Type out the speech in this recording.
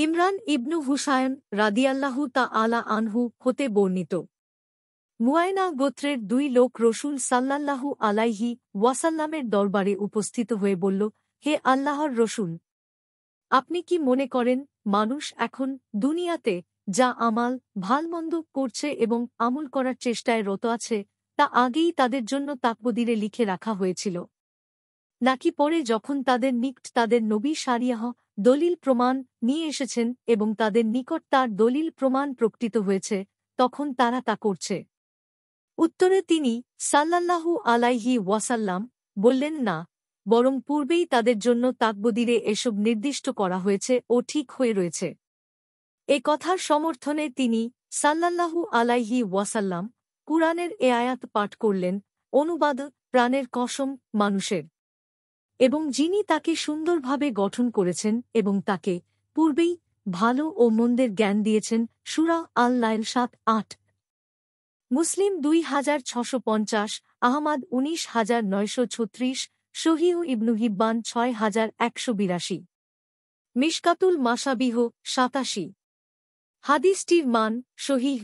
ইমরান ইবনু হুসায়ন রাদিয়াল্লাহু তাআলা আনহু হতে বর্ণিত। মুয়ায়না গোত্রের 2 লোক রসূল সাল্লাল্লাহু আলাইহি ওয়াসাল্লামের দরবারে উপস্থিত হয়ে বলল, হে আল্লাহর রসূল, আপনি কি মনে করেন মানুষ এখন দুনিয়াতে যা আমাল ভালমন্দ করছে এবং আমল করার চেষ্টায় রত আছে তা আগেই তাদের জন্য তাকদীরে লিখে রাখা হয়েছিল, নাকি পরে যখন তাদের নিকট তাদের নবী শারিয়াহ দলিল প্রমাণ নিয়ে এসেছেন এবং তাদের নিকট তার দলিল প্রমাণ প্রকটিত হয়েছে তখন তারা তা করছে? উত্তরে তিনি সাল্লাল্লাহু আলাইহি ওয়াসাল্লাম বললেন, না, বরং পূর্বেই তাদের জন্য তাকদীরে এসব নির্দিষ্ট করা হয়েছে ও ঠিক হয়ে রয়েছে। এ কথার সমর্থনে তিনি সাল্লাল্লাহু আলাইহি ওয়াসাল্লাম কুরআনের এ আয়াত পাঠ করলেন, অনুবাদ, প্রাণের কসম মানুষের এবং যিনি তাকে সুন্দরভাবে গঠন করেছেন এবং তাকে পূর্বেই ভালো ও মন্দের জ্ঞান দিয়েছেন। সূরা আল-লাইল ৭-৮। মুসলিম ২৬৫০, আহমাদ ১৯৯৩৬, সহিহ ইবনু হিব্বান ৬১৮২। মিশকাতুল মাসাবিহ ৮৭। হাদিসটির মান সহিহ।